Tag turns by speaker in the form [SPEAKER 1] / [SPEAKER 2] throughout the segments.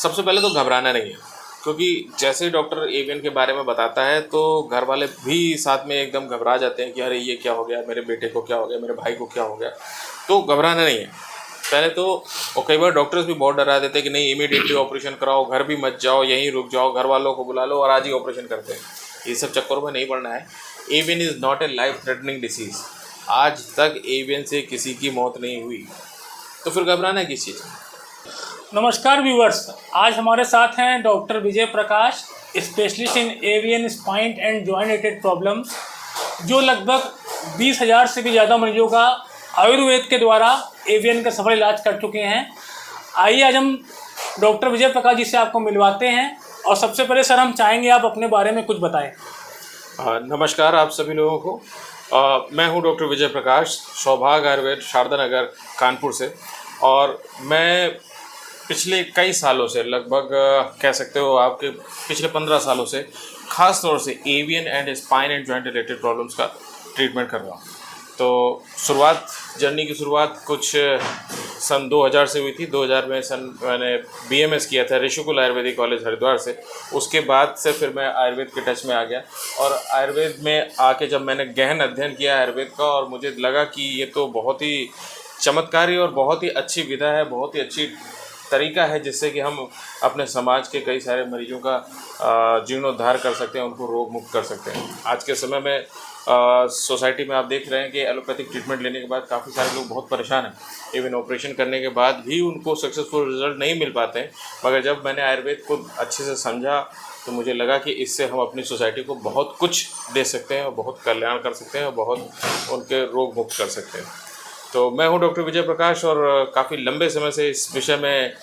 [SPEAKER 1] सबसे पहले तो घबराना नहीं है, क्योंकि जैसे ही डॉक्टर एवियन के बारे में बताता है तो घर वाले भी साथ में एकदम घबरा जाते हैं कि अरे ये क्या हो गया, मेरे बेटे को क्या हो गया, मेरे भाई को क्या हो गया। तो घबराना नहीं है पहले तो। और कई बार डॉक्टर्स भी बहुत डरा देते हैं कि नहीं इमीडिएटली ऑपरेशन कराओ, घर भी मत जाओ, यहीं रुक जाओ, घर वालों को बुला लो और आज ही ऑपरेशन करते हैं। ये सब चक्करों में नहीं पड़ना है। Avian is not a life threatening disease. आज तक एवियन से किसी की मौत नहीं हुई, तो फिर घबराना किस चीज़।
[SPEAKER 2] नमस्कार व्यूवर्स, आज हमारे साथ हैं doctor Vijay Prakash, specialist in avian spine and joint related problems, जो लगभग 20,000 से भी ज़्यादा मरीजों का आयुर्वेद के द्वारा एवियन का सफल इलाज कर चुके हैं। आइए आज हम डॉक्टर विजय प्रकाश जी से आपको मिलवाते हैं। और सबसे पहले सर हम चाहेंगे आप अपने बारे में कुछ बताएं।
[SPEAKER 1] नमस्कार आप सभी लोगों को। मैं हूं डॉक्टर विजय प्रकाश, सौभाग्य आयुर्वेद, शारदा नगर, कानपुर से। और मैं पिछले कई सालों से, लगभग कह सकते हो आपके पिछले 15 सालों से, ख़ास तौर से avian and spine and joint related problems का ट्रीटमेंट कर रहा हूँ। तो जर्नी की शुरुआत कुछ सन 2000 से हुई थी। 2000 में मैंने BMS किया था ऋषिकुल आयुर्वेदिक कॉलेज हरिद्वार से। उसके बाद से फिर मैं आयुर्वेद के टच में आ गया, और आयुर्वेद में आके जब मैंने गहन अध्ययन किया आयुर्वेद का, और मुझे लगा कि ये तो बहुत ही चमत्कारी और बहुत ही अच्छी विधा है, बहुत ही अच्छी तरीका है जिससे कि हम अपने समाज के कई सारे मरीजों का जीर्णोद्धार कर सकते हैं, उनको रोग मुक्त कर सकते हैं। आज के समय में सोसाइटी में आप देख रहे हैं कि एलोपैथिक ट्रीटमेंट लेने के बाद काफ़ी सारे लोग बहुत परेशान हैं। इवन ऑपरेशन करने के बाद भी उनको सक्सेसफुल रिजल्ट नहीं मिल पाते हैं। मगर जब मैंने आयुर्वेद को अच्छे से समझा तो मुझे लगा कि इससे हम अपनी सोसाइटी को बहुत कुछ दे सकते हैं और बहुत कल्याण कर सकते हैं और बहुत उनके रोग मुक्त कर सकते हैं। तो मैं हूं डॉक्टर विजय प्रकाश, और काफ़ी लंबे समय से इस विषय में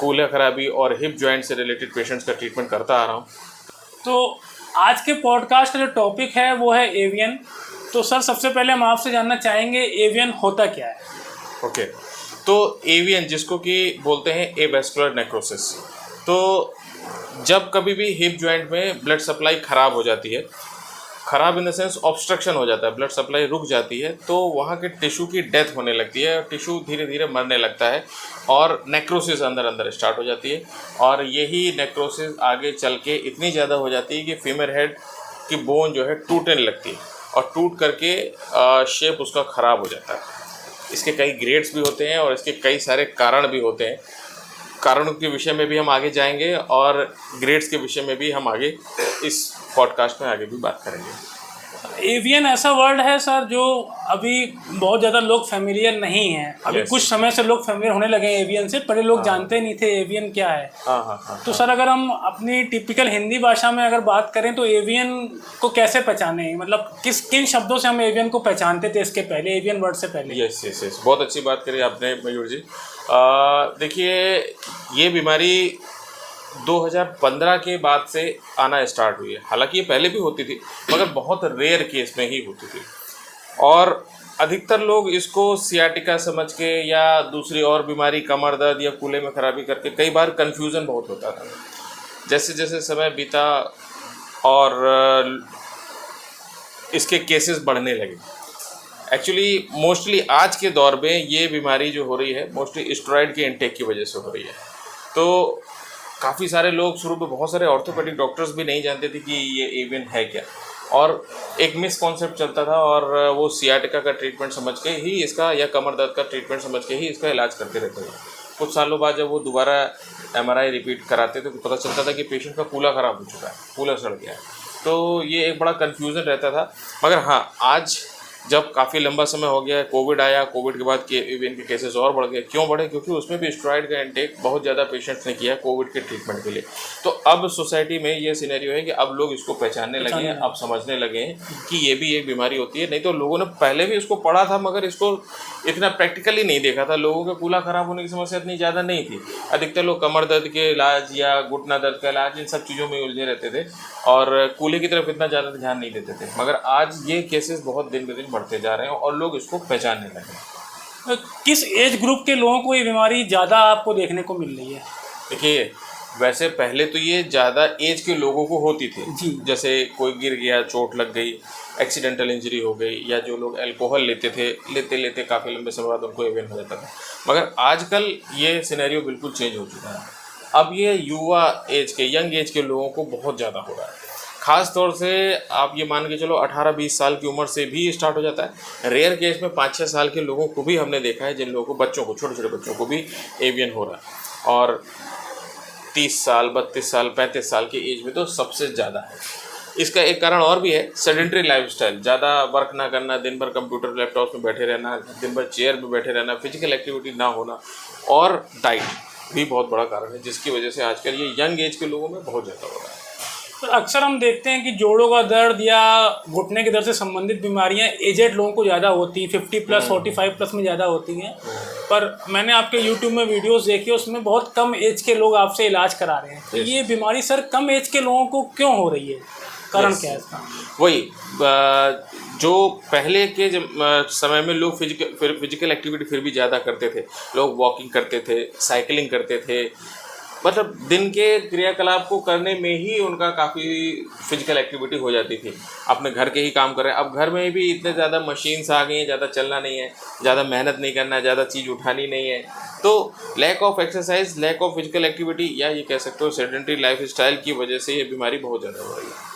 [SPEAKER 1] कूल्हा खराबी और हिप जॉइंट से रिलेटेड पेशेंट्स का ट्रीटमेंट करता आ रहा हूं।
[SPEAKER 2] तो आज के पॉडकास्ट का जो टॉपिक है वो है एवियन। तो सर सबसे पहले हम आपसे जानना चाहेंगे एवियन होता क्या है।
[SPEAKER 1] ओके, तो एवियन जिसको कि बोलते हैं एवेस्कुलर नेक्रोसिस। तो जब कभी भी हिप जॉइंट में ब्लड सप्लाई ख़राब हो जाती है, ख़राब इन द सेंस ऑब्स्ट्रक्शन हो जाता है, ब्लड सप्लाई रुक जाती है, तो वहाँ के टिश्यू की डेथ होने लगती है, टिश्यू धीरे धीरे मरने लगता है और नेक्रोसिस अंदर अंदर स्टार्ट हो जाती है। और यही नेक्रोसिस आगे चल के इतनी ज़्यादा हो जाती है कि फीमर हेड की बोन जो है टूटने लगती है, और टूट करके शेप उसका ख़राब हो जाता है। इसके कई ग्रेड्स भी होते हैं और इसके कई सारे कारण भी होते हैं। कारणों के विषय में भी हम आगे जाएंगे और ग्रेड्स के विषय में भी हम आगे इस पॉडकास्ट में आगे भी बात करेंगे।
[SPEAKER 2] एवियन ऐसा वर्ड है सर जो अभी बहुत ज़्यादा लोग फेमिलियर नहीं हैं। अभी कुछ समय से लोग फेमिलियर होने लगे हैं एवियन से, पहले लोग जानते नहीं थे एवियन क्या है। तो सर अगर हम अपनी टिपिकल हिंदी भाषा में अगर बात करें तो एवियन को कैसे पहचाने, मतलब किन शब्दों से हम एवियन को पहचानते थे इसके पहले, एवियन वर्ड से पहले।
[SPEAKER 1] यस, बहुत अच्छी बात करी आपने मयूर जी। देखिए, ये बीमारी 2015 के बाद से आना स्टार्ट हुई है। हालांकि ये पहले भी होती थी मगर बहुत रेयर केस में ही होती थी, और अधिकतर लोग इसको सियाटिका समझ के या दूसरी और बीमारी, कमर दर्द या कूल्हे में खराबी करके, कई बार कन्फ्यूज़न बहुत होता था। जैसे जैसे समय बीता और इसके केसेस बढ़ने लगे। एक्चुअली मोस्टली आज के दौर में ये बीमारी जो हो रही है मोस्टली स्टेरॉइड के इंटेक की वजह से हो रही है। तो काफ़ी सारे लोग, शुरू में बहुत सारे ऑर्थोपेडिक डॉक्टर्स भी नहीं जानते थे कि ये एवियन है क्या, और एक मिस कॉन्सेप्ट चलता था, और वो सियाटिका का ट्रीटमेंट समझ के ही इसका, या कमर दर्द का ट्रीटमेंट समझ के ही इसका इलाज करते रहते थे। कुछ सालों बाद जब वो दोबारा MRI रिपीट कराते थे तो पता चलता था कि पेशेंट का कूल्हा ख़राब हो चुका है, कूल्हा सड़ गया है। तो ये एक बड़ा कन्फ्यूज़न रहता था। मगर हाँ, आज जब काफ़ी लंबा समय हो गया है, कोविड आया, कोविड के बाद एवियन के केसेस और बढ़ गए। क्यों बढ़े? क्योंकि उसमें भी स्टेरॉइड का इंटेक बहुत ज़्यादा पेशेंट्स ने किया कोविड के ट्रीटमेंट के लिए। तो अब सोसाइटी में ये सिनेरियो है कि अब लोग इसको पहचानने लगे हैं, अब समझने लगे हैं कि ये भी एक बीमारी होती है। नहीं तो लोगों ने पहले भी इसको पढ़ा था मगर इसको इतना प्रैक्टिकली नहीं देखा था। लोगों के कूल्हा ख़राब होने की समस्या इतनी ज़्यादा नहीं थी। अधिकतर लोग कमर दर्द के इलाज या घुटना दर्द का इलाज, इन सब चीज़ों में उलझे रहते थे और कूल्हे की तरफ इतना ज़्यादा ध्यान नहीं देते थे। मगर आज ये केसेस बहुत दिन ब दिन बढ़ते जा रहे हैं और लोग इसको पहचानने लगे।
[SPEAKER 2] किस एज ग्रुप के लोगों को ये बीमारी ज़्यादा आपको देखने को मिल रही है?
[SPEAKER 1] देखिए, वैसे पहले तो ये ज़्यादा एज के लोगों को होती थी
[SPEAKER 2] जी।
[SPEAKER 1] जैसे कोई गिर गया, चोट लग गई, एक्सीडेंटल इंजरी हो गई, या जो लोग अल्कोहल लेते थे, लेते लेते काफ़ी लंबे समय बाद उनको एवियन हो जाता था। मगर आजकल ये सिनेरियो बिल्कुल चेंज हो चुका है। अब ये युवा एज के, यंग एज के लोगों को बहुत ज़्यादा हो रहा है। ख़ास तौर से आप ये मान के चलो 18-20 साल की उम्र से भी स्टार्ट हो जाता है। रेयर केस में 5-6 साल के लोगों को भी हमने देखा है, जिन लोगों को, बच्चों को, छोटे छोटे बच्चों को भी एवियन हो रहा है। और 30 साल, 32 साल, 35 साल की एज में तो सबसे ज़्यादा है। इसका एक कारण और भी है, सेडेंटरी लाइफस्टाइल, ज़्यादा वर्क ना करना, दिन भर कंप्यूटर लैपटॉप में बैठे रहना, दिन भर चेयर में बैठे रहना, फिजिकल एक्टिविटी ना होना, और डाइट भी बहुत बड़ा कारण है, जिसकी वजह से आजकल ये यंग एज के लोगों में बहुत ज़्यादा हो रहा है।
[SPEAKER 2] तो अक्सर हम देखते हैं कि जोड़ों का दर्द या घुटने के दर्द से संबंधित बीमारियां एजेड लोगों को ज़्यादा होती हैं, 50+, 45+ में ज़्यादा होती हैं। पर मैंने आपके यूट्यूब में वीडियोस देखी, उसमें बहुत कम एज के लोग आपसे इलाज करा रहे हैं। तो ये बीमारी सर कम एज के लोगों को क्यों हो रही है, कारण क्या है इसका?
[SPEAKER 1] वही जो पहले के समय में लोग फिजिकल एक्टिविटी फिर भी ज़्यादा करते थे, लोग वॉकिंग करते थे, साइकिलिंग करते थे, मतलब दिन के क्रियाकलाप को करने में ही उनका काफ़ी फिजिकल एक्टिविटी हो जाती थी। अपने घर के ही काम कर रहे हैं। अब घर में भी इतने ज़्यादा मशीन्स आ गई हैं, ज़्यादा चलना नहीं है, ज़्यादा मेहनत नहीं करना है, ज़्यादा चीज़ उठानी नहीं है, तो lack of exercise, lack of physical activity, या ये कह सकते हो सेडेंटरी लाइफ स्टाइल की वजह से ये बीमारी बहुत ज़्यादा हो रही है।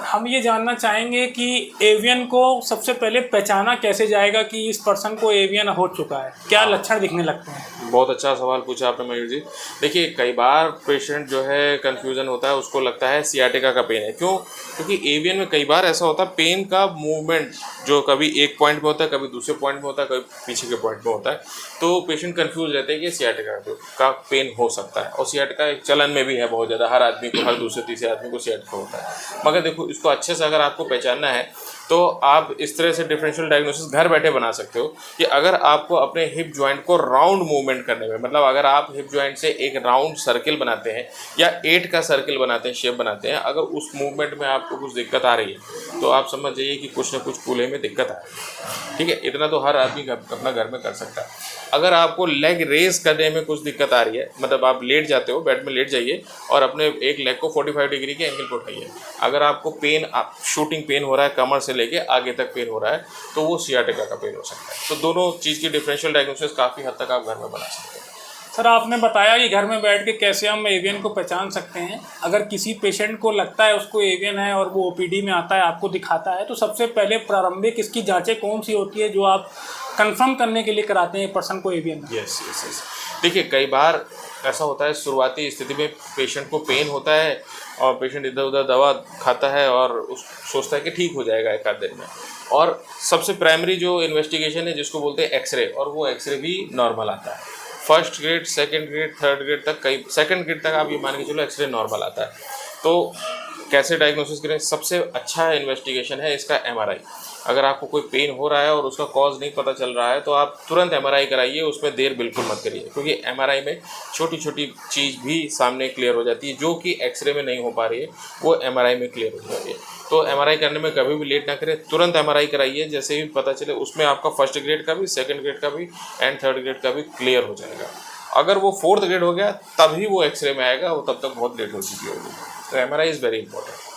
[SPEAKER 2] हम ये जानना चाहेंगे कि एवियन को सबसे पहले पहचाना कैसे जाएगा कि इस पर्सन को एवियन हो चुका है, क्या लक्षण दिखने लगते हैं?
[SPEAKER 1] बहुत अच्छा सवाल पूछा आपने मयूर जी। देखिए, कई बार पेशेंट जो है कंफ्यूजन होता है, उसको लगता है सियाटिका का पेन है। क्यों? क्योंकि एवियन में कई बार ऐसा होता है, पेन का मूवमेंट जो कभी एक पॉइंट में होता है, कभी दूसरे पॉइंट में होता है, कभी पीछे के पॉइंट में होता है, तो पेशेंट कंफ्यूज रहते हैं कि सियाटिका का पेन हो सकता है। और सियाटिका एक चलन में भी है बहुत ज़्यादा, हर आदमी को, हर दूसरे तीसरे आदमी को सियाटिका होता है। मगर देखो, इसको अच्छे से अगर आपको पहचानना है तो आप इस तरह से डिफरेंशियल डायग्नोसिस घर बैठे बना सकते हो कि अगर आपको अपने हिप जॉइंट को राउंड मूवमेंट करने में, मतलब अगर आप हिप जॉइंट से एक राउंड सर्किल बनाते हैं या 8 का सर्किल बनाते हैं, शेप बनाते हैं, अगर उस मूवमेंट में आपको कुछ दिक्कत आ रही है तो आप समझ जाइए कि कुछ ना कुछ कूल्हे में दिक्कत आ रही है। ठीक है, इतना तो हर आदमी अपना घर में कर सकता है। अगर आपको लेग रेस करने में कुछ दिक्कत आ रही है, मतलब आप लेट जाते हो, बेड में लेट जाइए और अपने एक लेग को 45 डिग्री के एंगल पर उठाइए। अगर आपको पेन, शूटिंग पेन हो रहा है, कमर से लेके आगे तक पेन हो रहा है, तो वो सियाटिका का पेन हो सकता है। तो दोनों चीज़ की डिफरेंशियल डायग्नोसिस काफ़ी हद तक आप घर में बना सकते हैं।
[SPEAKER 2] सर, आपने बताया कि घर में बैठ के कैसे हम एवियन को पहचान सकते हैं। अगर किसी पेशेंट को लगता है उसको एवियन है और वो ओपीडी में आता है, आपको दिखाता है, तो सबसे पहले प्रारंभिक इसकी जांचें कौन सी होती है जो आप कंफर्म करने के लिए कराते हैं पर्सन को एवियन है?
[SPEAKER 1] यस। देखिए, कई बार ऐसा होता है, शुरुआती स्थिति में पेशेंट को पेन होता है और पेशेंट इधर उधर दवा खाता है और सोचता है कि ठीक हो जाएगा एक आध दिन में। और सबसे प्राइमरी जो इन्वेस्टिगेशन है जिसको बोलते हैं एक्सरे, और वो एक्सरे भी नॉर्मल आता है। First grade, second grade, third grade तक, कई सेकंड ग्रेड तक आप ये मान के चलो एक्सरे नॉर्मल आता है। तो कैसे डायग्नोसिस करें? सबसे अच्छा इन्वेस्टिगेशन है इसका एमआरआई। अगर आपको कोई पेन हो रहा है और उसका कॉज नहीं पता चल रहा है तो आप तुरंत एमआरआई कराइए, उसमें देर बिल्कुल मत करिए, क्योंकि एमआरआई में छोटी छोटी चीज़ भी सामने क्लियर हो जाती है जो कि एक्सरे में नहीं हो पा रही है, वो एमआरआई में क्लियर हो जाती है। तो एमआरआई करने में कभी भी लेट ना करें, तुरंत एमआरआई कराइए। जैसे ही पता चले उसमें आपका फर्स्ट ग्रेड का भी, सेकंड ग्रेड का भी एंड थर्ड ग्रेड का भी क्लियर हो जाएगा। अगर वो फोर्थ ग्रेड हो गया तभी वो एक्सरे में आएगा, वो तब तक बहुत लेट हो चुकी होगी। तो MRI is very important.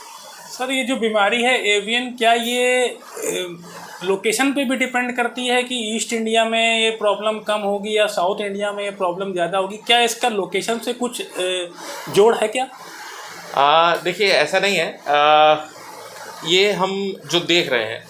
[SPEAKER 2] Sir, ये जो बीमारी है एवियन, क्या ये लोकेशन पे भी डिपेंड करती है कि ईस्ट इंडिया में ये प्रॉब्लम कम होगी या साउथ इंडिया में ये प्रॉब्लम ज़्यादा होगी? क्या इसका लोकेशन से कुछ जोड़ है क्या?
[SPEAKER 1] देखिए, ऐसा नहीं है। ये हम जो देख रहे हैं,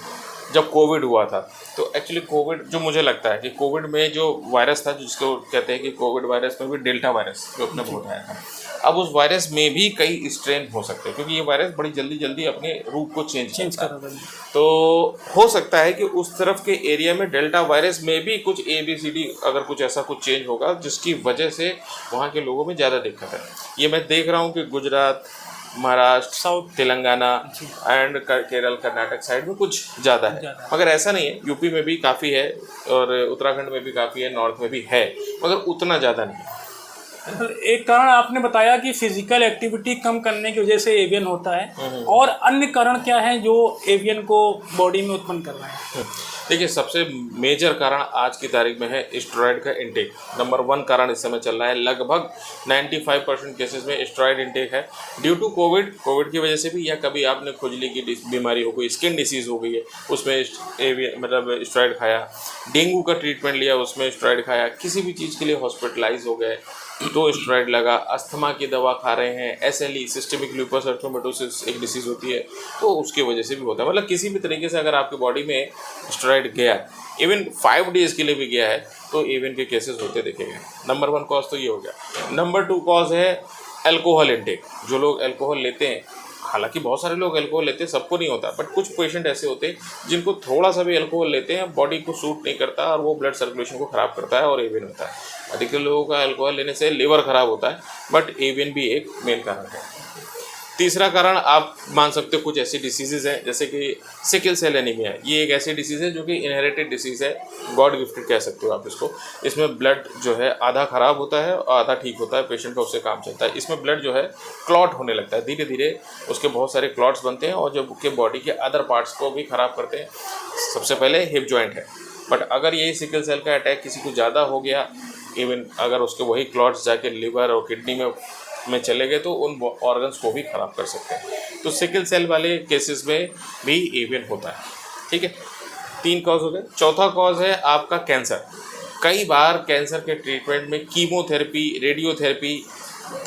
[SPEAKER 1] जब कोविड हुआ था तो एक्चुअली कोविड, जो मुझे लगता है कि कोविड में जो वायरस था, जिसको कहते हैं कि कोविड वायरस में भी डेल्टा वायरस जो अपने बहुत आया था, अब उस वायरस में भी कई स्ट्रेन हो सकते हैं, क्योंकि ये वायरस बड़ी जल्दी जल्दी अपने रूप को चेंज करता है। तो हो सकता है कि उस तरफ के एरिया में डेल्टा वायरस में भी कुछ ABCD, अगर कुछ ऐसा कुछ चेंज होगा जिसकी वजह से वहाँ के लोगों में ज़्यादा दिक्कत है। ये मैं देख रहा हूँ कि Gujarat, Maharashtra, south, Telangana and Kerala, Karnataka side में कुछ ज़्यादा है, मगर ऐसा नहीं है। यूपी में भी काफ़ी है और उत्तराखंड में भी काफ़ी है, नॉर्थ में भी है, मगर उतना ज़्यादा नहीं है।
[SPEAKER 2] एक कारण आपने बताया कि फिजिकल एक्टिविटी कम करने की वजह से एवियन होता है, और अन्य कारण क्या है जो एवियन को बॉडी में उत्पन्न कर रहे हैं?
[SPEAKER 1] देखिए, सबसे मेजर कारण आज की तारीख में है स्टेरॉयड का इंटेक। नंबर 1 कारण इस समय चल रहा है। लगभग 95% केसेस में स्टेरॉयड इंटेक है ड्यू टू कोविड की वजह से भी, या कभी आपने खुजली की बीमारी हो गई, स्किन डिसीज़ हो गई है, उसमें मतलब स्टेरॉयड खाया, डेंगू का ट्रीटमेंट लिया, उसमें स्टेरॉयड खाया, किसी भी चीज़ के लिए हॉस्पिटलाइज हो गए तो स्टेरॉयड लगा, अस्थमा की दवा खा रहे हैं, SLE सिस्टेमिक लूपस एरिथ्रोमेटोसिस एक डिसीज़ होती है, तो उसकी वजह से भी होता है। मतलब किसी भी तरीके से अगर आपकी बॉडी में स्टेरॉयड गया, इवन 5 डेज़ के लिए भी गया है, तो एवियन के केसेस होते देखे गए। नंबर 1 कॉज तो ये हो गया। नंबर 2 कॉज है अल्कोहल इंटेक। जो लोग अल्कोहल लेते हैं, हालांकि बहुत सारे लोग अल्कोहल लेते हैं, सबको नहीं होता, बट कुछ पेशेंट ऐसे होते हैं जिनको थोड़ा सा भी अल्कोहल लेते हैं बॉडी को सूट नहीं करता और वो ब्लड सर्कुलेशन को ख़राब करता है और एवियन होता है। अधिकतर लोगों का अल्कोहल लेने से लिवर ख़राब होता है, बट एवियन भी एक मेन कारण है। तीसरा कारण आप मान सकते हो कुछ ऐसी डिसीज़ेज़ हैं जैसे कि सिकल सेल एनीमिया। ये एक ऐसी डिसीज़ है जो कि इनहेरिटेड डिसीज़ है, गॉड गिफ्टेड कह सकते हो आप इसको। इसमें ब्लड जो है आधा ख़राब होता है और आधा ठीक होता है, पेशेंट का उससे काम चलता है। इसमें ब्लड जो है क्लॉट होने लगता है, धीरे धीरे उसके बहुत सारे क्लॉट्स बनते हैं और जो के बॉडी के अदर पार्ट्स को भी ख़राब करते हैं। सबसे पहले हिप जॉइंट है, बट अगर यही सिकल सेल का अटैक किसी को ज़्यादा हो गया, इवन अगर उसके वही क्लॉट्स जाके लिवर और किडनी में चले गए तो उन ऑर्गन्स को भी ख़राब कर सकते हैं। तो सिकल सेल वाले केसेस में भी एवियन होता है। ठीक है, 3 कॉज हो गए। चौथा कॉज है आपका कैंसर। कई बार कैंसर के ट्रीटमेंट में कीमोथेरेपी, रेडियोथेरेपी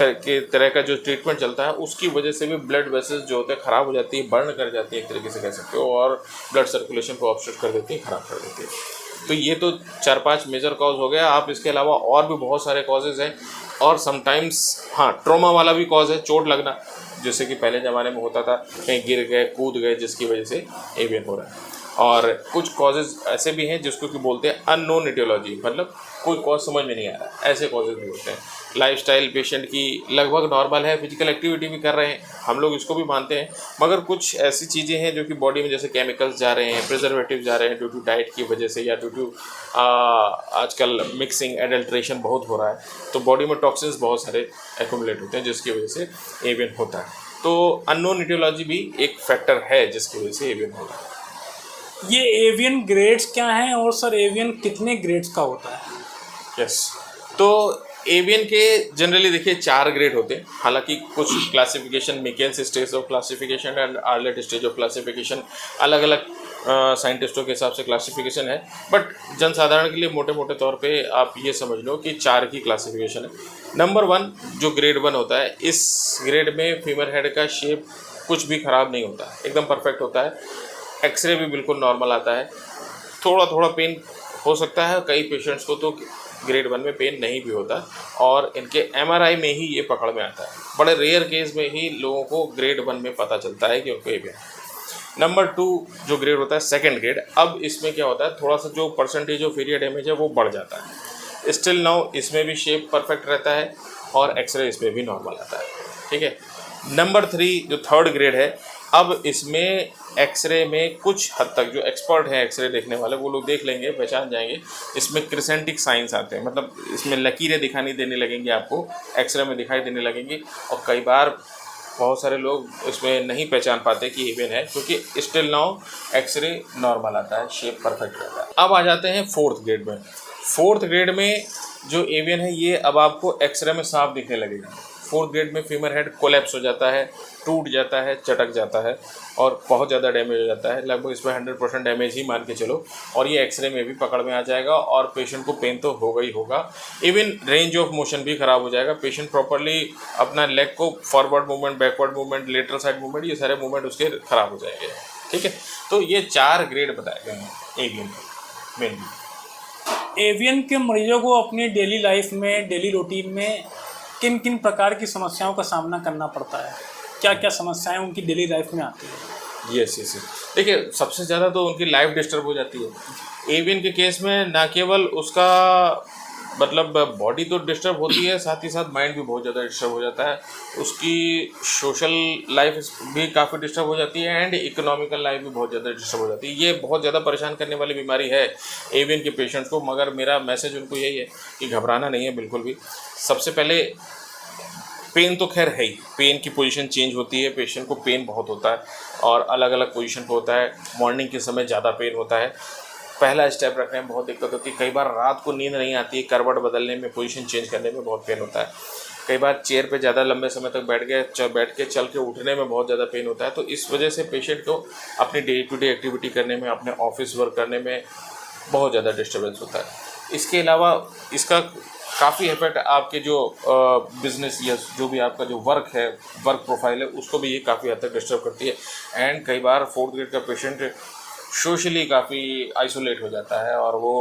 [SPEAKER 1] के तरह का जो ट्रीटमेंट चलता है उसकी वजह से भी ब्लड वेसल्स जो होते हैं ख़राब हो जाती है, बर्न कर जाती है एक तरीके से कह सकते हो, और ब्लड सर्कुलेशन को ऑब्स्ट्रक्ट कर देती है, ख़राब कर देती है। तो ये तो 4-5 मेजर कॉज हो गया। आप इसके अलावा और भी बहुत सारे कॉजेज़ हैं, और समटाइम्स हाँ ट्रॉमा वाला भी कॉज है, चोट लगना, जैसे कि पहले ज़माने में होता था, कहीं गिर गए, कूद गए, जिसकी वजह से एवियन हो रहा है। और कुछ कॉजेज़ ऐसे भी हैं जिसको कि बोलते हैं अननोन एटियोलॉजी, मतलब कोई कॉज समझ में नहीं आ रहा, ऐसे कॉजेज़ भी होते हैं। लाइफस्टाइल पेशेंट की लगभग नॉर्मल है, फिजिकल एक्टिविटी भी कर रहे हैं, हम लोग इसको भी मानते हैं, मगर कुछ ऐसी चीज़ें हैं जो कि बॉडी में जैसे केमिकल्स जा रहे हैं, प्रिजर्वेटिव जा रहे हैं ड्यू टू डाइट की वजह से, या ड्यू टू आजकल मिक्सिंग एडल्ट्रेशन बहुत हो रहा है, तो बॉडी में टॉक्सिन्स बहुत सारे एक्यूमुलेट होते हैं जिसकी वजह से एवियन होता है। तो अननोन एटियोलॉजी भी एक फैक्टर है जिसकी वजह से एवियन होता है।
[SPEAKER 2] ये एवियन ग्रेड्स क्या हैं, और सर एवियन कितने ग्रेड्स का होता है?
[SPEAKER 1] यस, तो एवियन के जनरली देखिए 4 ग्रेड होते हैं। हालांकि कुछ classification, Michaels stage of classification and Arlett stage of classification, अलग अलग साइंटिस्टों के हिसाब से क्लासिफिकेशन है, बट जनसाधारण के लिए मोटे मोटे तौर पे आप ये समझ लो कि 4 की क्लासिफिकेशन है। नंबर 1 जो ग्रेड 1 होता है, इस ग्रेड में फीमर हेड का शेप कुछ भी ख़राब नहीं होता, एकदम परफेक्ट होता है, एक्सरे भी बिल्कुल नॉर्मल आता है, थोड़ा थोड़ा पेन हो सकता है, कई पेशेंट्स को तो ग्रेड 1 में पेन नहीं भी होता, और इनके MRI में ही ये पकड़ में आता है। बड़े रेयर केस में ही लोगों को ग्रेड 1 में पता चलता है कि उनको एवियन है। नंबर 2 जो ग्रेड होता है सेकंड ग्रेड, अब इसमें क्या होता है, थोड़ा सा जो परसेंटेज ऑफ एरिया डैमेज है वो बढ़ जाता है। स्टिल नाउ इसमें भी शेप परफेक्ट रहता है और एक्सरे इसमें भी नॉर्मल आता है। ठीक है, नंबर 3 जो थर्ड ग्रेड है, अब इसमें एक्सरे में कुछ हद तक जो एक्सपर्ट हैं एक्सरे देखने वाले वो लोग देख लेंगे, पहचान जाएंगे, इसमें क्रिसेंटिक साइंस आते हैं, मतलब इसमें लकीरें दिखाई देने लगेंगी आपको, एक्सरे में दिखाई देने लगेंगी, और कई बार बहुत सारे लोग इसमें नहीं पहचान पाते कि एवियन है, क्योंकि स्टिल नाउ एक्सरे नॉर्मल आता है, शेप परफेक्ट रहता है। अब आ जाते हैं 4th ग्रेड में। 4th ग्रेड में जो एवियन है ये अब आपको एक्सरे में साफ दिखने लगेगा। 4th ग्रेड में फीमर हेड कोलैप्स हो जाता है, टूट जाता है, चटक जाता है और बहुत ज़्यादा डैमेज हो जाता है, लगभग इसमें 100% डैमेज ही मान के चलो, और ये एक्सरे में भी पकड़ में आ जाएगा और पेशेंट को पेन तो होगा ही होगा, इवन रेंज ऑफ मोशन भी ख़राब हो जाएगा। पेशेंट प्रॉपरली अपना लेग को forward movement, backward movement, lateral side movement, ये सारे मूवमेंट उसके ख़राब हो जाएंगे। ठीक है, तो ये 4 ग्रेड बताए गए हैं एवियन के मेनली।
[SPEAKER 2] एवियन के मरीजों को अपनी डेली लाइफ में, डेली रूटीन में किन किन प्रकार की समस्याओं का सामना करना पड़ता है, क्या क्या समस्याएं उनकी डेली लाइफ में आती है?
[SPEAKER 1] यस, देखिए सबसे ज़्यादा तो उनकी लाइफ डिस्टर्ब हो जाती है। एवियन के केस में ना केवल उसका मतलब बॉडी तो डिस्टर्ब होती है, साथ ही साथ माइंड भी बहुत ज़्यादा डिस्टर्ब हो जाता है, उसकी सोशल लाइफ भी काफ़ी डिस्टर्ब हो जाती है एंड इकोनॉमिकल लाइफ भी बहुत ज़्यादा डिस्टर्ब हो जाती है। ये बहुत ज़्यादा परेशान करने वाली बीमारी है एवियन के पेशेंट्स को, मगर मेरा मैसेज उनको यही है कि घबराना नहीं है बिल्कुल भी। सबसे पहले पेन तो खैर है ही, पेन की पोजीशन चेंज होती है, पेशेंट को पेन बहुत होता है और अलग अलग पोजीशन पे होता है। मॉर्निंग के समय ज़्यादा पेन होता है, पहला स्टेप रखने में बहुत दिक्कत होती है। कई बार रात को नींद नहीं आती है, करवट बदलने में, पोजीशन चेंज करने में बहुत पेन होता है। कई बार चेयर पे ज़्यादा लंबे समय तक बैठ के चल के उठने में बहुत ज़्यादा पेन होता है। तो इस वजह से पेशेंट को अपनी डे टू डे एक्टिविटी करने में, अपने ऑफिस वर्क करने में बहुत ज़्यादा डिस्टर्बेंस होता है। इसके अलावा इसका काफ़ी इफेक्ट आपके जो बिज़नेस या जो भी आपका जो वर्क है, वर्क प्रोफाइल है, उसको भी ये काफ़ी हद तक डिस्टर्ब करती है। एंड कई बार 4th ग्रेड का पेशेंट सोशली काफ़ी आइसोलेट हो जाता है और वो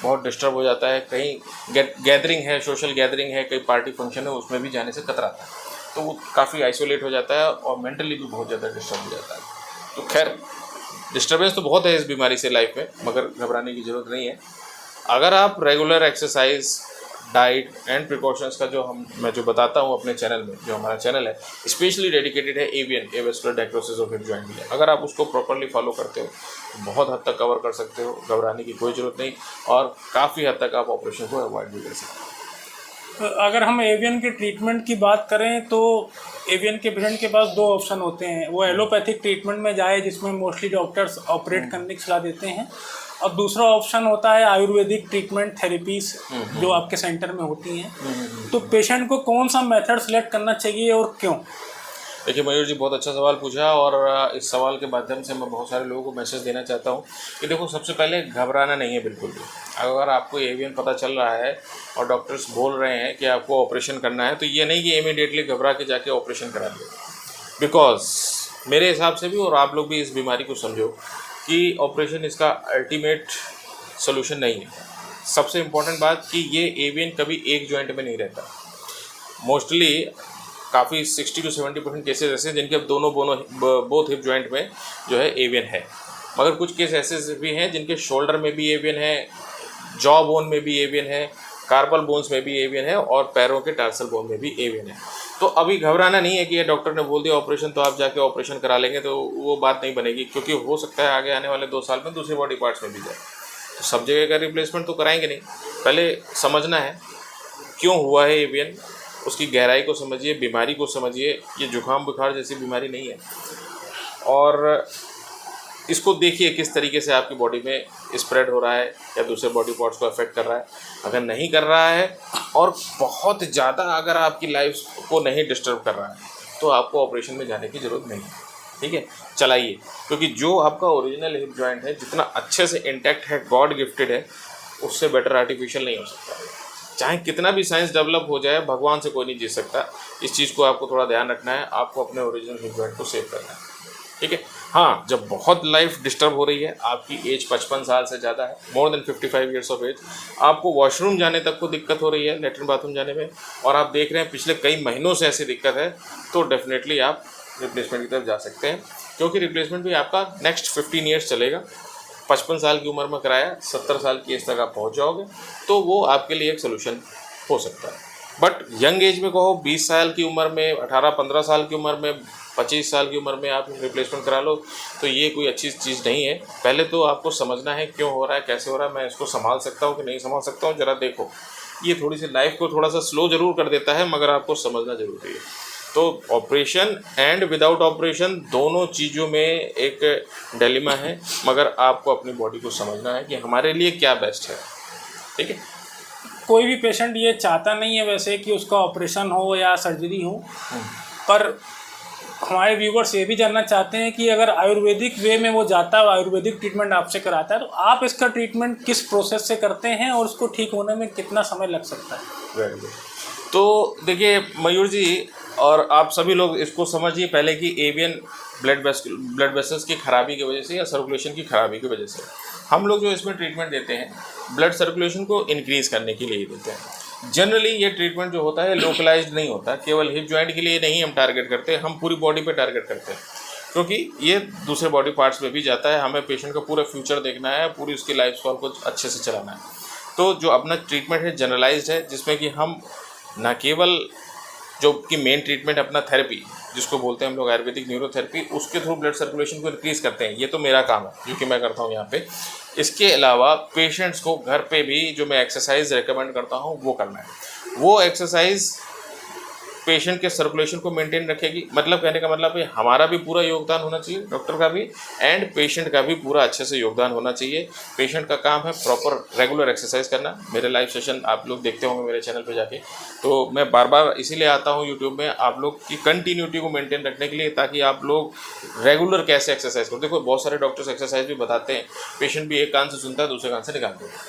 [SPEAKER 1] बहुत डिस्टर्ब हो जाता है। कहीं गैदरिंग है, सोशल गैदरिंग है, कई पार्टी फंक्शन है, उसमें भी जाने से कतराता है, तो वो काफ़ी आइसोलेट हो जाता है और मेंटली भी बहुत ज़्यादा डिस्टर्ब हो जाता है। तो खैर डिस्टर्बेंस तो बहुत है इस बीमारी से लाइफ में, मगर घबराने की ज़रूरत नहीं है। अगर आप regular exercise, diet and precautions का मैं जो बताता हूँ अपने चैनल में, जो हमारा चैनल है स्पेशली डेडिकेटेड है avian avascular diagnosis of hip joint के लिए, अगर आप उसको प्रॉपर्ली फॉलो करते हो तो बहुत हद तक कवर कर सकते हो, घबराने की कोई ज़रूरत नहीं और काफ़ी हद तक आप ऑपरेशन को अवॉइड भी कर सकते हो।
[SPEAKER 2] अगर हम एवियन के ट्रीटमेंट की बात करें तो एवियन के पेशेंट के पास 2 ऑप्शन होते हैं। वो एलोपैथिक ट्रीटमेंट में जाए, जिसमें मोस्टली डॉक्टर्स ऑपरेट करने की सलाह देते हैं, और दूसरा ऑप्शन होता है आयुर्वेदिक ट्रीटमेंट थेरेपीज जो आपके सेंटर में होती हैं। तो पेशेंट को कौन सा मेथड सेलेक्ट करना चाहिए और क्यों?
[SPEAKER 1] देखिए मयूर जी, बहुत अच्छा सवाल पूछा और इस सवाल के माध्यम से मैं बहुत सारे लोगों को मैसेज देना चाहता हूँ कि देखो, सबसे पहले घबराना नहीं है बिल्कुल भी। अगर आपको एवियन पता चल रहा है और डॉक्टर्स बोल रहे हैं कि आपको ऑपरेशन करना है, तो ये नहीं कि इमीडिएटली घबरा के जाके ऑपरेशन करा दो। बिकॉज मेरे हिसाब से भी, और आप लोग भी इस बीमारी को समझो कि ऑपरेशन इसका अल्टीमेट सोल्यूशन नहीं है। सबसे इम्पॉर्टेंट बात कि ये एवियन कभी एक जॉइंट में नहीं रहता। मोस्टली काफ़ी 60 to 70% केसेस ऐसे हैं जिनके बोथ हिप जॉइंट में जो है एवियन है, मगर कुछ केस ऐसे भी हैं जिनके शोल्डर में भी एवियन है, जॉ बोन में भी एवियन है, कार्पल बोन्स में भी एवियन है और पैरों के टार्सल बोन में भी एवियन है। तो अभी घबराना नहीं है कि ये डॉक्टर ने बोल दिया ऑपरेशन तो आप जाके ऑपरेशन करा लेंगे, तो वो बात नहीं बनेगी, क्योंकि हो सकता है आगे आने वाले 2 साल में दूसरे बॉडी पार्ट्स में भी जाए। तो सब जगह का रिप्लेसमेंट तो कराएंगे नहीं। पहले समझना है क्यों हुआ है एवियन, उसकी गहराई को समझिए, बीमारी को समझिए। ये जुकाम बुखार जैसी बीमारी नहीं है और इसको देखिए किस तरीके से आपकी बॉडी में स्प्रेड हो रहा है या दूसरे बॉडी पार्ट्स को अफेक्ट कर रहा है। अगर नहीं कर रहा है और बहुत ज़्यादा अगर आपकी लाइफ को नहीं डिस्टर्ब कर रहा है, तो आपको ऑपरेशन में जाने की ज़रूरत नहीं है। ठीक है, चलाइए, क्योंकि जो आपका ओरिजिनल हिप जॉइंट है जितना अच्छे से इंटैक्ट है, गॉड गिफ्टेड है, उससे बेटर आर्टिफिशियल नहीं हो सकता। चाहे कितना भी साइंस डेवलप हो जाए, भगवान से कोई नहीं जीत सकता। इस चीज़ को आपको थोड़ा ध्यान रखना है, आपको अपने ओरिजिनल हिप जॉइंट को सेव करना है। ठीक है, हाँ, जब बहुत लाइफ डिस्टर्ब हो रही है, आपकी एज 55 साल से ज़्यादा है, more than 55 years of age, आपको वॉशरूम जाने तक को दिक्कत हो रही है, लेटरिन बाथरूम जाने में, और आप देख रहे हैं पिछले कई महीनों से ऐसी दिक्कत है, तो डेफिनेटली आप रिप्लेसमेंट की तरफ जा सकते हैं, क्योंकि रिप्लेसमेंट भी आपका नेक्स्ट 15 ईयर्स चलेगा। 55 साल की उम्र में कराया, 70 साल की एज तक आप पहुँच जाओगे, तो वो आपके लिए एक सोल्यूशन हो सकता है। बट यंग एज में कहो, 20 साल की उम्र में, 18-15 साल की उम्र में, 25 साल की उम्र में आप रिप्लेसमेंट करा लो, तो ये कोई अच्छी चीज़ नहीं है। पहले तो आपको समझना है क्यों हो रहा है, कैसे हो रहा है, मैं इसको संभाल सकता हूँ कि नहीं संभाल सकता हूँ, ज़रा देखो। ये थोड़ी सी लाइफ को थोड़ा सा स्लो ज़रूर कर देता है, मगर आपको समझना ज़रूरी है। तो ऑपरेशन एंड विदाउट ऑपरेशन दोनों चीज़ों में एक डिलेमा है, मगर आपको अपनी बॉडी को समझना है कि हमारे लिए क्या बेस्ट है। ठीक है,
[SPEAKER 2] कोई भी पेशेंट ये चाहता नहीं है वैसे कि उसका ऑपरेशन हो या सर्जरी हो, पर हमारे व्यूवर्स ये भी जानना चाहते हैं कि अगर आयुर्वेदिक वे में वो जाता है, आयुर्वेदिक ट्रीटमेंट आपसे कराता है, तो आप इसका ट्रीटमेंट किस प्रोसेस से करते हैं और उसको ठीक होने में कितना समय लग सकता है?
[SPEAKER 1] Very good. तो देखिए मयूर जी और आप सभी लोग इसको समझिए पहले कि एवियन ब्लड वेसल्स की खराबी की वजह से या सर्कुलेशन की खराबी की वजह से हम लोग जो इसमें ट्रीटमेंट देते हैं, ब्लड सर्कुलेशन को इंक्रीज़ करने के लिए देते हैं। जनरली ये ट्रीटमेंट जो होता है लोकलाइज्ड नहीं होता, केवल हिप जॉइंट के लिए नहीं हम टारगेट करते, हम पूरी बॉडी पे टारगेट करते हैं, क्योंकि ये दूसरे बॉडी पार्ट्स में भी जाता है। हमें पेशेंट का पूरा फ्यूचर देखना है, पूरी उसकी लाइफ स्टाइल को अच्छे से चलाना है। तो जो अपना ट्रीटमेंट है जनरलाइज्ड है, जिसमें कि हम न केवल जो कि मेन ट्रीटमेंट अपना थेरेपी जिसको बोलते हैं हम लोग आयुर्वेदिक न्यूरोथेरेपी, उसके थ्रू ब्लड सर्कुलेशन को इंक्रीज़ करते हैं। ये तो मेरा काम है जो कि मैं करता हूँ यहाँ पे। इसके अलावा पेशेंट्स को घर पे भी जो मैं एक्सरसाइज रेकमेंड करता हूँ वो करना है। वो एक्सरसाइज पेशेंट के सर्कुलेशन को मेंटेन रखेगी। मतलब कहने का मतलब है हमारा भी पूरा योगदान होना चाहिए, डॉक्टर का भी, एंड पेशेंट का भी पूरा अच्छे से योगदान होना चाहिए। पेशेंट का काम है प्रॉपर रेगुलर एक्सरसाइज करना। मेरे लाइव सेशन आप लोग देखते होंगे मेरे चैनल पे जाके, तो मैं बार बार इसीलिए आता हूँ यूट्यूब में आप लोग की कंटिन्यूटी को मेंटेन रखने के लिए, ताकि आप लोग रेगुलर कैसे एक्सरसाइज करो। देखो बहुत सारे डॉक्टर्स एक्सरसाइज भी बताते हैं, पेशेंट भी एक कान से सुनता है दूसरे कान से निकाल देता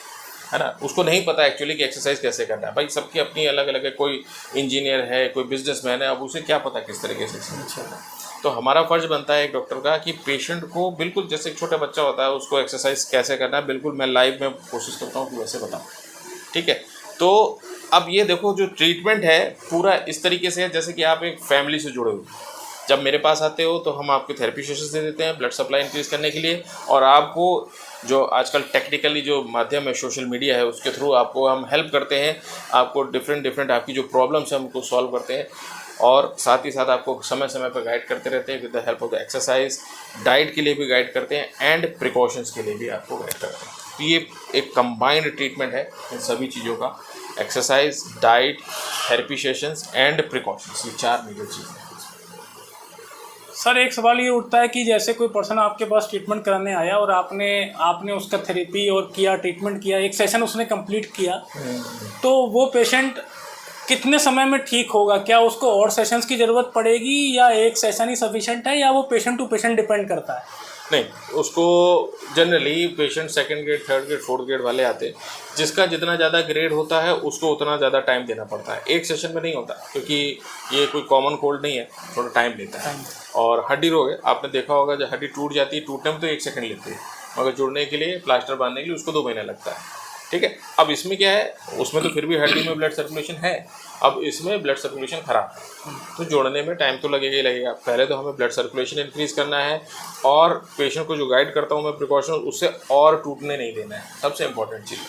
[SPEAKER 1] है ना, उसको नहीं पता एक्चुअली कि एक्सरसाइज कैसे करना है। भाई सबकी अपनी अलग अलग है, कोई इंजीनियर है, कोई बिजनेसमैन है, अब उसे क्या पता किस तरीके से एक्सरसाइज करना है। तो हमारा फ़र्ज़ बनता है एक डॉक्टर का कि पेशेंट को बिल्कुल जैसे एक छोटा बच्चा होता है उसको एक्सरसाइज कैसे करना है, बिल्कुल मैं लाइव में कोशिश करता हूँ कि वैसे बताऊँ। ठीक है, तो अब ये देखो जो ट्रीटमेंट है पूरा इस तरीके से है जैसे कि आप एक फैमिली से जुड़े हुए। जब मेरे पास आते हो तो हम आपको थेरेपी सेशंस दे देते हैं ब्लड सप्लाई इंक्रीज़ करने के लिए, और आपको जो आजकल टेक्निकली जो माध्यम है सोशल मीडिया है उसके थ्रू आपको हम हेल्प करते हैं। आपको डिफरेंट आपकी जो प्रॉब्लम्स हैं उनको सॉल्व करते हैं, और साथ ही साथ आपको समय समय पर गाइड करते रहते हैं with the help of the exercise. Diet के लिए भी गाइड करते हैं एंड प्रिकॉशंस के लिए भी आपको गाइड करते हैं। तो ये एक कंबाइंड ट्रीटमेंट है इन सभी चीज़ों का, exercise, diet, therapy sessions and precautions, ये 4 मेजर चीज़ें हैं।
[SPEAKER 2] सर एक सवाल ये उठता है कि जैसे कोई पर्सन आपके पास ट्रीटमेंट कराने आया और आपने उसका थेरेपी और किया, ट्रीटमेंट किया, एक सेशन उसने कंप्लीट किया, तो वो पेशेंट कितने समय में ठीक होगा? क्या उसको और सेशंस की ज़रूरत पड़ेगी या एक सेशन ही सफिशेंट है, या वो पेशेंट टू पेशेंट डिपेंड करता है?
[SPEAKER 1] नहीं, उसको generally patient 2nd grade, 3rd grade, 4th grade वाले आते हैं। जिसका जितना ज़्यादा ग्रेड होता है उसको उतना ज़्यादा टाइम देना पड़ता है। एक सेशन में नहीं होता, क्योंकि ये कोई कॉमन कोल्ड नहीं है, थोड़ा टाइम लेता है। और हड्डी रोग है, आपने देखा होगा जब हड्डी टूट जाती है, टूटने में तो 1 सेकंड लेती है, मगर जुड़ने के लिए, प्लास्टर बांधने के लिए उसको 2 महीने लगता है। ठीक है, अब इसमें क्या है, उसमें तो फिर भी हड्डी में ब्लड सर्कुलेशन है, अब इसमें ब्लड सर्कुलेशन खराब है, तो जोड़ने में टाइम तो लगेगा ही लगेगा। पहले तो हमें ब्लड सर्कुलेशन इंक्रीज़ करना है, और पेशेंट को जो गाइड करता हूँ मैं प्रिकॉशन, उससे और टूटने नहीं देना है, सबसे इम्पोर्टेंट चीज़।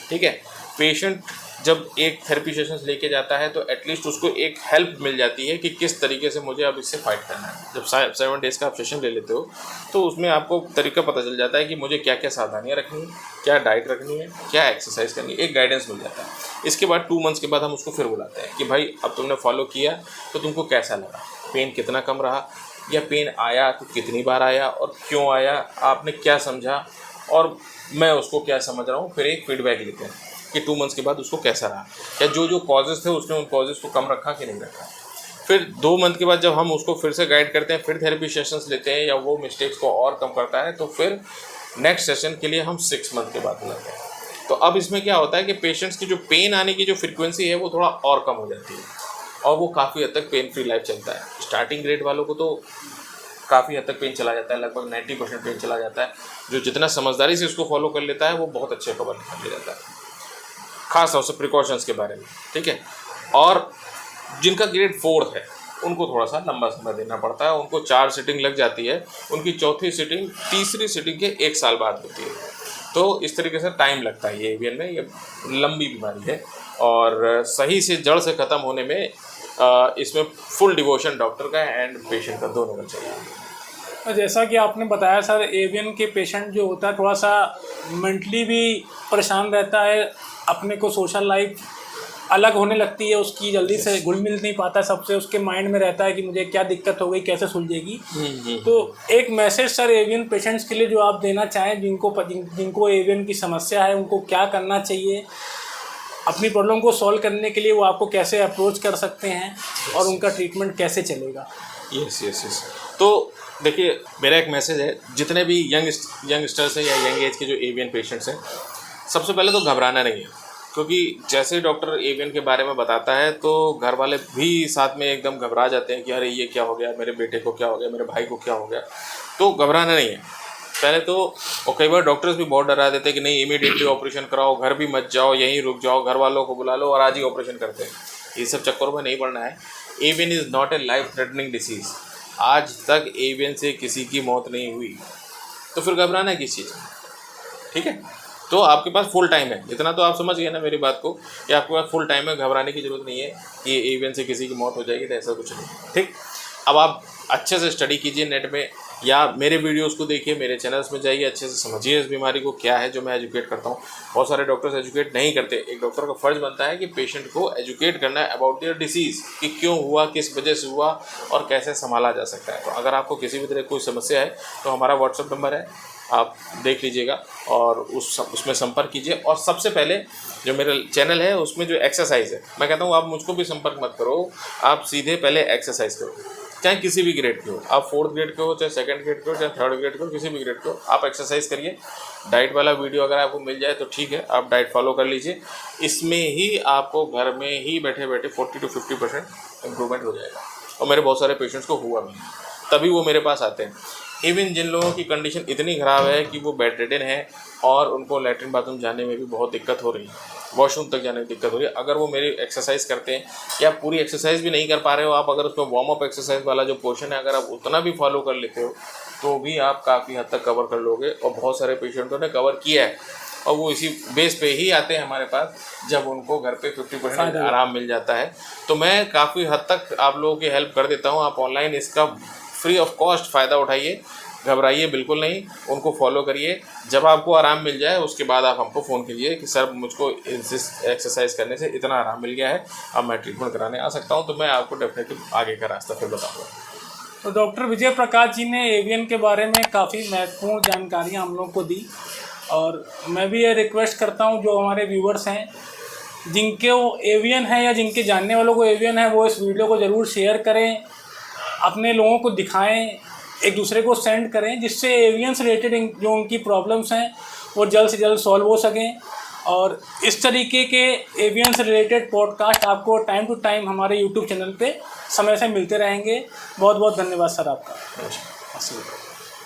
[SPEAKER 1] ठीक है, पेशेंट जब एक थेरेपी सेशंस लेके जाता है तो एटलीस्ट उसको एक हेल्प मिल जाती है कि किस तरीके से मुझे अब इससे फाइट करना है। जब 7 डेज़ का आप सेशन ले लेते हो तो उसमें आपको तरीका पता चल जाता है कि मुझे क्या क्या सावधानियाँ रखनी है, क्या डाइट रखनी है, क्या एक्सरसाइज करनी है, एक गाइडेंस मिल जाता है। इसके बाद 2 मंथ्स के बाद हम उसको फिर बुलाते हैं कि भाई अब तुमने फॉलो किया तो तुमको कैसा लगा, पेन कितना कम रहा, या पेन आया तो कितनी बार आया और क्यों आया, आपने क्या समझा और मैं उसको क्या समझ रहा हूँ। फिर एक फीडबैक लेते हैं कि 2 मंथ्स के बाद उसको कैसा रहा, या जो कॉजेज़ थे उसने उन कॉजेज़ को कम रखा कि नहीं रखा। फिर 2 मंथ के बाद जब हम उसको फिर से गाइड करते हैं, फिर थेरेपी सेशंस लेते हैं, या वो मिस्टेक्स को और कम करता है, तो फिर नेक्स्ट सेशन के लिए हम 6 मंथ के बाद बुलाते हैं। तो अब इसमें क्या होता है कि पेशेंट्स की जो पेन आने की जो फ्रीक्वेंसी है वो थोड़ा और कम हो जाती है, और वो काफ़ी हद तक पेन फ्री लाइफ चलता है। स्टार्टिंग ग्रेड वालों को तो काफ़ी हद तक पेन चला जाता है, लगभग 90% पेन चला जाता है। जो जितना समझदारी से उसको फॉलो कर लेता है वो बहुत अच्छे कवर कर ले जाता है, खास तौर से प्रिकॉशंस के बारे में। ठीक है, और जिनका ग्रेड 4th है उनको थोड़ा सा लंबा समय देना पड़ता है, उनको 4 सिटिंग लग जाती है, उनकी चौथी सिटिंग तीसरी सिटिंग के 1 साल बाद होती है। तो इस तरीके से टाइम लगता है ये एवीएन में, ये लंबी बीमारी है, और सही से जड़ से ख़त्म होने में इसमें फुल डिवोशन डॉक्टर का एंड पेशेंट का दोनों का चाहिए।
[SPEAKER 2] जैसा कि आपने बताया सर, एवियन के पेशेंट जो होता है थोड़ा सा मेंटली भी परेशान रहता है, अपने को सोशल लाइफ अलग होने लगती है उसकी, जल्दी से घुल मिल नहीं पाता सबसे, उसके माइंड में रहता है कि मुझे क्या दिक्कत हो गई, कैसे सुलझेगी। तो एक मैसेज सर एवियन पेशेंट्स के लिए जो आप देना चाहें, जिनको एवियन की समस्या है, उनको क्या करना चाहिए, अपनी प्रॉब्लम को सॉल्व करने के लिए वो आपको कैसे अप्रोच कर सकते हैं, और उनका ट्रीटमेंट कैसे चलेगा?
[SPEAKER 1] यस। तो देखिए, मेरा एक मैसेज है, जितने भी यंगस्टर्स हैं या यंग एज के जो एवियन पेशेंट्स हैं, सबसे पहले तो घबराना नहीं है, क्योंकि जैसे डॉक्टर एवियन के बारे में बताता है तो घर वाले भी साथ में एकदम घबरा जाते हैं कि अरे ये क्या हो गया, मेरे बेटे को क्या हो गया, मेरे भाई को क्या हो गया। तो घबराना नहीं है पहले तो, और कई बार डॉक्टर्स भी बहुत डरा देते हैं कि नहीं इमीडिएटली ऑपरेशन कराओ, घर भी मत जाओ, यहीं रुक जाओ, घर वालों को बुला लो और आज ही ऑपरेशन करते हैं। ये सब चक्करों में नहीं पड़ना है। Avian is not a life threatening disease, आज तक एवियन से किसी की मौत नहीं हुई, तो फिर घबराना किस चीज़ में? ठीक है, तो आपके पास फुल टाइम है। इतना तो आप समझ गए ना मेरी बात को कि आपके पास फुल टाइम है, घबराने की जरूरत नहीं है कि एवीएन से किसी की मौत हो जाएगी, तो ऐसा कुछ नहीं। ठीक, अब आप अच्छे से स्टडी कीजिए नेट में या मेरे वीडियोस को देखिए, मेरे चैनल्स में जाइए, अच्छे से समझिए इस बीमारी को क्या है जो मैं एजुकेट करता हूँ। बहुत सारे डॉक्टर्स एजुकेट नहीं करते। एक डॉक्टर का फर्ज बनता है कि पेशेंट को एजुकेट करना है अबाउट देयर डिसीज़, कि क्यों हुआ, किस वजह से हुआ और कैसे संभाला जा सकता है। तो अगर आपको किसी भी तरह कोई समस्या है तो हमारा व्हाट्सअप नंबर है, आप देख लीजिएगा और उसमें संपर्क कीजिए। और सबसे पहले जो मेरा चैनल है उसमें जो एक्सरसाइज है, मैं कहता हूँ आप मुझको भी संपर्क मत करो, आप सीधे पहले एक्सरसाइज करो, चाहे किसी भी ग्रेड के हो, आप 4th ग्रेड के हो, चाहे 2nd ग्रेड के हो, चाहे 3rd ग्रेड के हो, किसी भी ग्रेड के हो, आप एक्सरसाइज करिए। डाइट वाला वीडियो अगर आपको मिल जाए तो ठीक है, आप डाइट फॉलो कर लीजिए। इसमें ही आपको घर में ही बैठे बैठे 40 to 50% इम्प्रूवमेंट हो जाएगा। और मेरे बहुत सारे पेशेंट्स को हुआ भी, तभी वो मेरे पास आते हैं। इवन जिन लोगों की कंडीशन इतनी ख़राब है कि वो बेड रिडन है और उनको लैट्रिन बाथरूम जाने में भी बहुत दिक्कत हो रही है, वॉशरूम तक जाने में दिक्कत हो रही है, अगर वो मेरी एक्सरसाइज करते हैं या पूरी एक्सरसाइज भी नहीं कर पा रहे हो आप, अगर उसमें वार्म अप एक्सरसाइज वाला जो पोर्शन है अगर आप उतना भी फॉलो कर लेते हो तो भी आप काफ़ी हद तक कवर कर लोगे। और बहुत सारे पेशेंटों ने कवर किया है और वो इसी बेस पे ही आते हैं हमारे पास जब उनको घर पे 50% आराम मिल जाता है। तो मैं काफ़ी हद तक आप लोगों की हेल्प कर देता हूँ। आप ऑनलाइन इसका फ्री ऑफ कॉस्ट फ़ायदा उठाइए, घबराइए बिल्कुल नहीं, उनको फॉलो करिए। जब आपको आराम मिल जाए उसके बाद आप हमको फ़ोन कीजिए कि सर मुझको इस एक्सरसाइज करने से इतना आराम मिल गया है, अब मैं ट्रीटमेंट कराने आ सकता हूँ, तो मैं आपको डेफिनेटली आगे का रास्ता फिर बताऊँगा।
[SPEAKER 2] तो डॉक्टर विजय प्रकाश जी ने एवीएन के बारे में काफ़ी महत्वपूर्ण जानकारियाँ हम लोग को दी। और मैं भी ये रिक्वेस्ट करता हूँ जो हमारे व्यूवर्स हैं जिनके वो एवीएन है या जिनके जानने वालों को एवीएन है, वो इस वीडियो को ज़रूर शेयर करें, अपने लोगों को दिखाएं, एक दूसरे को सेंड करें, जिससे एवीएन से रिलेटेड जो उनकी प्रॉब्लम्स हैं वो जल्द से जल्द सॉल्व हो सकें। और इस तरीके के एवीएन से रिलेटेड पॉडकास्ट आपको टाइम टू टाइम हमारे यूट्यूब चैनल पे समय से मिलते रहेंगे। बहुत बहुत धन्यवाद सर आपका।